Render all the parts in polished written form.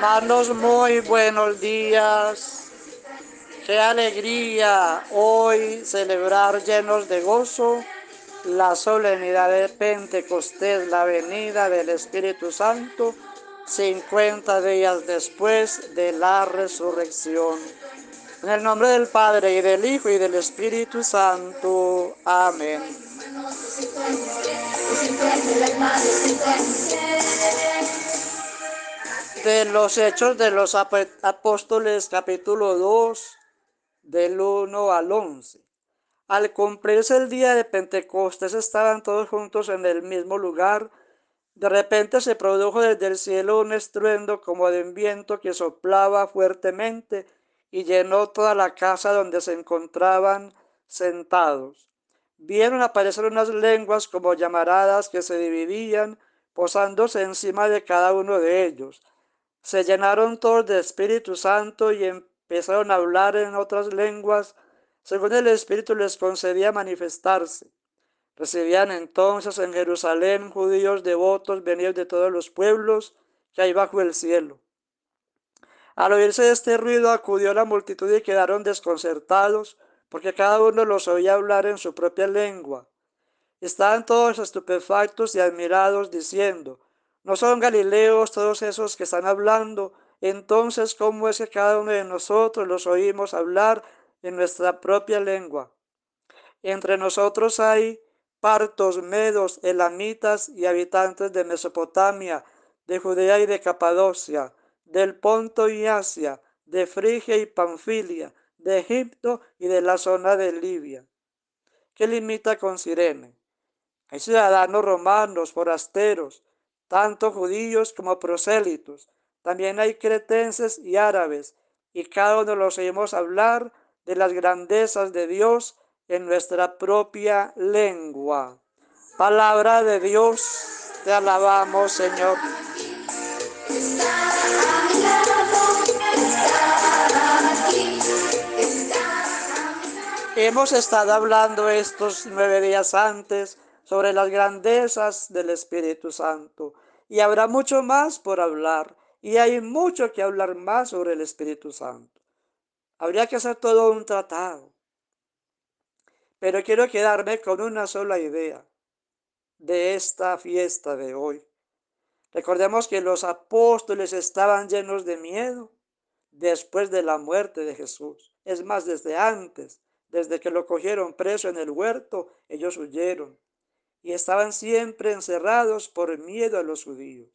Hermanos, muy buenos días. Qué alegría hoy celebrar llenos de gozo la solemnidad de Pentecostés, la venida del Espíritu Santo, 50 días después de la resurrección. En el nombre del Padre, y del Hijo, y del Espíritu Santo. Amén. De los Hechos de los Apóstoles, capítulo 2, del 1 al 11. Al cumplirse el día de Pentecostés, estaban todos juntos en el mismo lugar. De repente se produjo desde el cielo un estruendo como de un viento que soplaba fuertemente y llenó toda la casa donde se encontraban sentados. Vieron aparecer unas lenguas como llamaradas que se dividían, posándose encima de cada uno de ellos. Se llenaron todos de Espíritu Santo y empezaron a hablar en otras lenguas, según el Espíritu les concedía manifestarse. Recibían entonces en Jerusalén judíos devotos venidos de todos los pueblos que hay bajo el cielo. Al oírse este ruido acudió la multitud y quedaron desconcertados, porque cada uno los oía hablar en su propia lengua. Estaban todos estupefactos y admirados, diciendo: ¿no son galileos todos esos que están hablando? Entonces, ¿cómo es que cada uno de nosotros los oímos hablar en nuestra propia lengua? Entre nosotros hay partos, medos, elamitas y habitantes de Mesopotamia, de Judea y de Capadocia, del Ponto y Asia, de Frigia y Panfilia, de Egipto y de la zona de Libia, que limita con Cirene. Hay ciudadanos romanos, forasteros, tanto judíos como prosélitos. También hay cretenses y árabes, y cada uno los oímos hablar de las grandezas de Dios en nuestra propia lengua. Palabra de Dios, te alabamos, Señor. Hemos estado hablando estos 9 días antes sobre las grandezas del Espíritu Santo, y habrá mucho más por hablar, y hay mucho que hablar más sobre el Espíritu Santo. Habría que hacer todo un tratado, pero quiero quedarme con una sola idea de esta fiesta de hoy. Recordemos que los apóstoles estaban llenos de miedo después de la muerte de Jesús. Es más, desde antes, desde que lo cogieron preso en el huerto, ellos huyeron y estaban siempre encerrados por miedo a los judíos.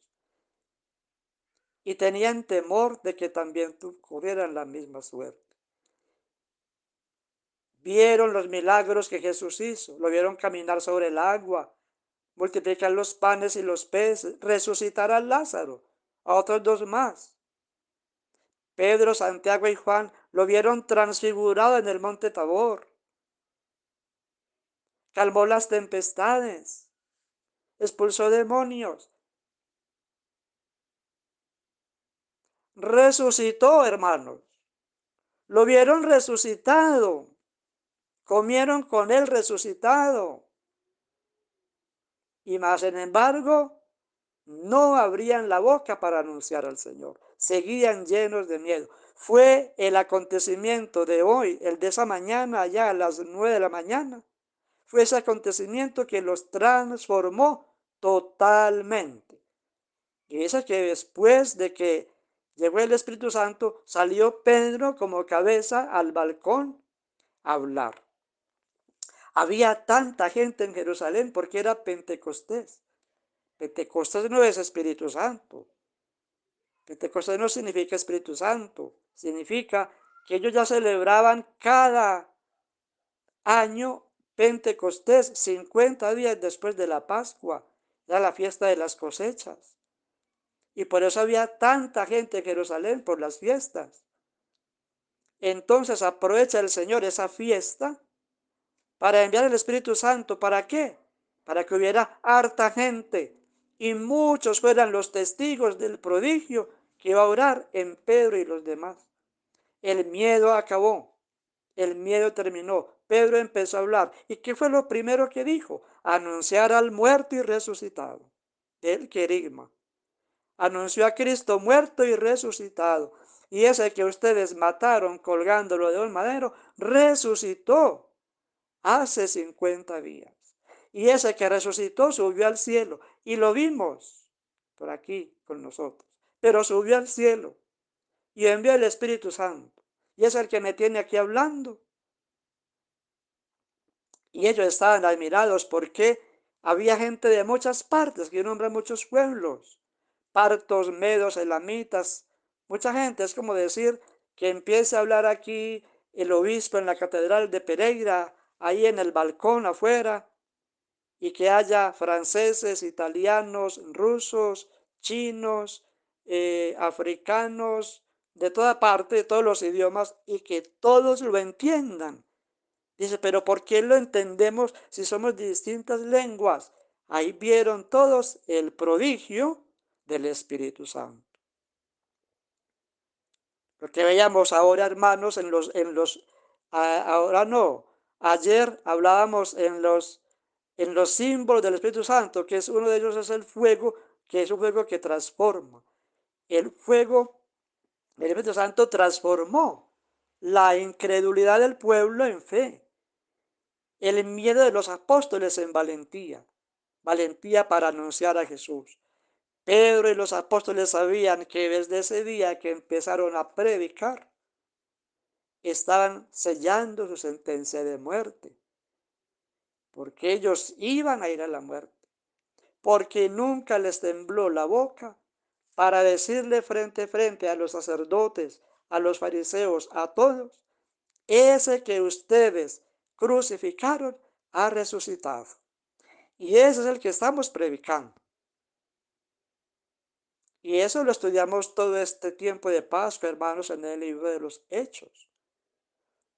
Y tenían temor de que también corrieran la misma suerte. Vieron los milagros que Jesús hizo, lo vieron caminar sobre el agua, multiplicar los panes y los peces, resucitar a Lázaro, a otros 2 más. Pedro, Santiago y Juan lo vieron transfigurado en el monte Tabor. Calmó las tempestades, expulsó demonios, resucitó, hermanos. Lo vieron resucitado, comieron con él resucitado. Y más, sin embargo, no abrían la boca para anunciar al Señor. Seguían llenos de miedo. Fue el acontecimiento de hoy, el de esa mañana, allá a las 9 de la mañana. Fue ese acontecimiento que los transformó totalmente. Y dice que después de que llegó el Espíritu Santo, salió Pedro como cabeza al balcón a hablar. Había tanta gente en Jerusalén porque era Pentecostés. Pentecostés no es Espíritu Santo. Pentecostés no significa Espíritu Santo. Significa que ellos ya celebraban cada año Pentecostés, 50 días después de la Pascua, ya la fiesta de las cosechas. Y por eso había tanta gente en Jerusalén por las fiestas. Entonces aprovecha el Señor esa fiesta para enviar el Espíritu Santo. ¿Para qué? Para que hubiera harta gente y muchos fueran los testigos del prodigio que iba a orar en Pedro y los demás. El miedo acabó, el miedo terminó. Pedro empezó a hablar. ¿Y qué fue lo primero que dijo? Anunciar al muerto y resucitado, el querigma. Anunció a Cristo muerto y resucitado. Y ese que ustedes mataron colgándolo de un madero, resucitó hace 50 días. Y ese que resucitó subió al cielo. Y lo vimos por aquí con nosotros. Pero subió al cielo y envió el Espíritu Santo. Y es el que me tiene aquí hablando. Y ellos estaban admirados porque había gente de muchas partes, que nombran muchos pueblos, partos, medos, elamitas, mucha gente. Es como decir que empiece a hablar aquí el obispo en la catedral de Pereira, ahí en el balcón afuera, y que haya franceses, italianos, rusos, chinos, africanos, de toda parte, de todos los idiomas, y que todos lo entiendan. Dice, pero ¿por qué lo entendemos si somos de distintas lenguas? Ahí vieron todos el prodigio del Espíritu Santo. Lo que veíamos ahora, hermanos, ahora no, ayer hablábamos en los símbolos del Espíritu Santo, que es uno de ellos es el fuego, que es un fuego que transforma. El fuego, el Espíritu Santo transformó la incredulidad del pueblo en fe, el miedo de los apóstoles en valentía, valentía para anunciar a Jesús. Pedro y los apóstoles sabían que desde ese día que empezaron a predicar, estaban sellando su sentencia de muerte, porque ellos iban a ir a la muerte, porque nunca les tembló la boca para decirle frente a frente a los sacerdotes, a los fariseos, a todos, ese que ustedes crucificaron ha resucitado. Y ese es el que estamos predicando. Y eso lo estudiamos todo este tiempo de Pascua, hermanos, en el libro de los Hechos.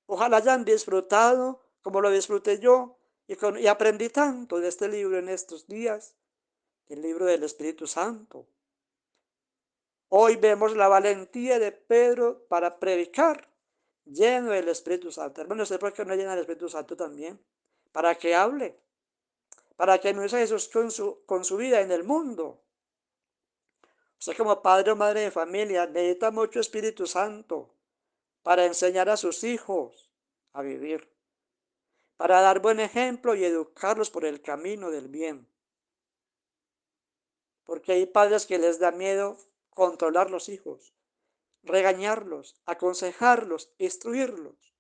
Ojalá hayan disfrutado como lo disfruté yo y aprendí tanto de este libro en estos días, el libro del Espíritu Santo. Hoy vemos la valentía de Pedro para predicar lleno del Espíritu Santo. Hermanos, ¿sé por qué no llena el Espíritu Santo también? Para que hable, para que anuncie a Jesús con su vida en el mundo. Usted como padre o madre de familia necesita mucho Espíritu Santo para enseñar a sus hijos a vivir, para dar buen ejemplo y educarlos por el camino del bien. Porque hay padres que les da miedo controlar los hijos, regañarlos, aconsejarlos, instruirlos,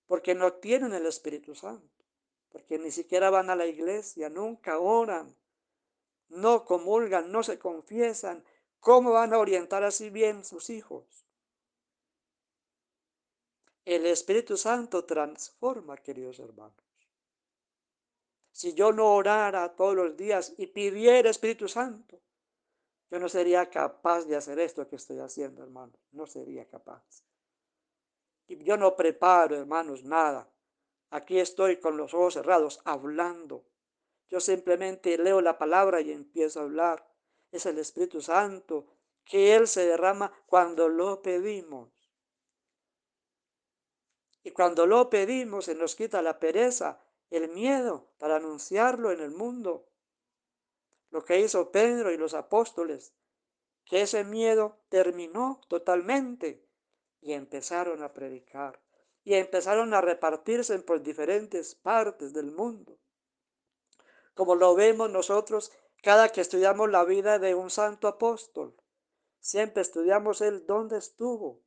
porque no tienen el Espíritu Santo, porque ni siquiera van a la iglesia, nunca oran, no comulgan, no se confiesan. ¿Cómo van a orientar así bien sus hijos? El Espíritu Santo transforma, queridos hermanos. Si yo no orara todos los días y pidiera Espíritu Santo, yo no sería capaz de hacer esto que estoy haciendo, hermanos. No sería capaz. Y yo no preparo, hermanos, nada. Aquí estoy con los ojos cerrados, hablando. Yo simplemente leo la palabra y empiezo a hablar. Es el Espíritu Santo, que Él se derrama cuando lo pedimos. Y cuando lo pedimos, se nos quita la pereza, el miedo para anunciarlo en el mundo. Lo que hizo Pedro y los apóstoles, que ese miedo terminó totalmente y empezaron a predicar y empezaron a repartirse por diferentes partes del mundo. Como lo vemos nosotros cada que estudiamos la vida de un santo apóstol, siempre estudiamos él dónde estuvo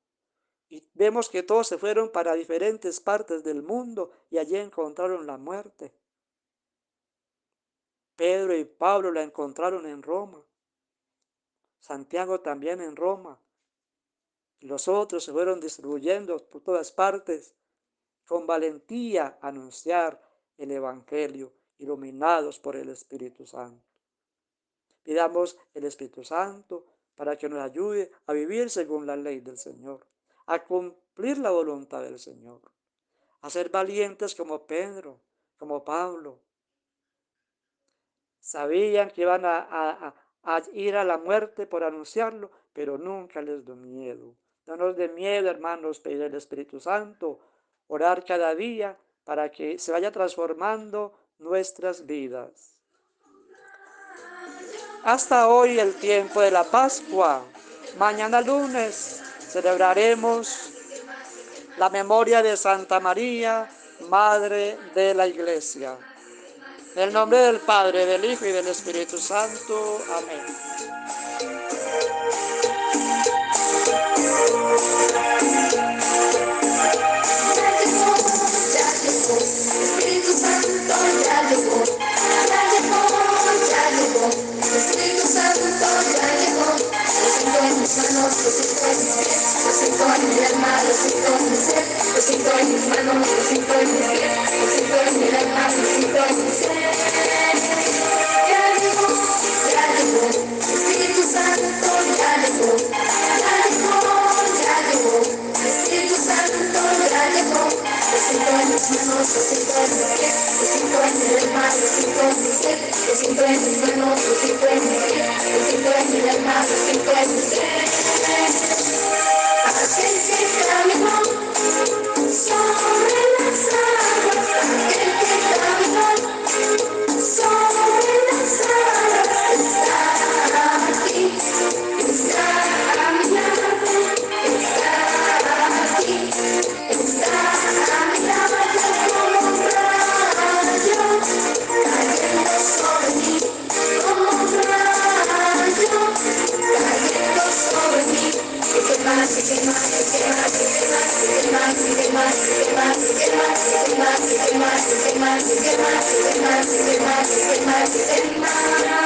y vemos que todos se fueron para diferentes partes del mundo y allí encontraron la muerte. Pedro y Pablo la encontraron en Roma, Santiago también en Roma. Los otros se fueron distribuyendo por todas partes, con valentía a anunciar el Evangelio, iluminados por el Espíritu Santo. Pidamos el Espíritu Santo para que nos ayude a vivir según la ley del Señor, a cumplir la voluntad del Señor, a ser valientes como Pedro, como Pablo. Sabían que iban a ir a la muerte por anunciarlo, pero nunca les dio miedo. No nos dé miedo, hermanos, pedir el Espíritu Santo, orar cada día para que se vaya transformando nuestras vidas. hasta hoy el tiempo de la Pascua. Mañana lunes celebraremos la memoria de Santa María, Madre de la Iglesia. En el nombre del Padre, del Hijo y del Espíritu Santo. Amén. Espíritu Santo ya llegó, ya llegó, ya llegó. Espíritu Santo ya llegó. Lo siento en mis manos, lo siento en mis pies, lo siento en mi alma, lo siento en mi ser, lo siento en mis manos, lo siento en mis pies, lo siento en mi alma, lo siento en mi ser. Ya llegó, ya llegó. Espíritu Santo ya llegó, ya llegó, ya llegó. Espíritu Santo ya llegó. Lo siento en mis manos, lo siento en mis pies, lo siento en mi alma, lo siento en mi ser, lo siento en mis manos, lo siento en mis pies, lo siento en mi alma, lo siento en mi ser. Aquel que caminó sobre las aguas, aquel que caminó sobre las aguas, está aquí, está a mi lado, está aquí, está a mi lado como un rayo, cayendo sobre mí, como un rayo, cayendo sobre mí. ¿Qué más, qué más, qué más, qué más, qué más, qué más, qué más, qué más, qué más, qué más, qué más, qué más, qué más, qué más, qué más, qué más?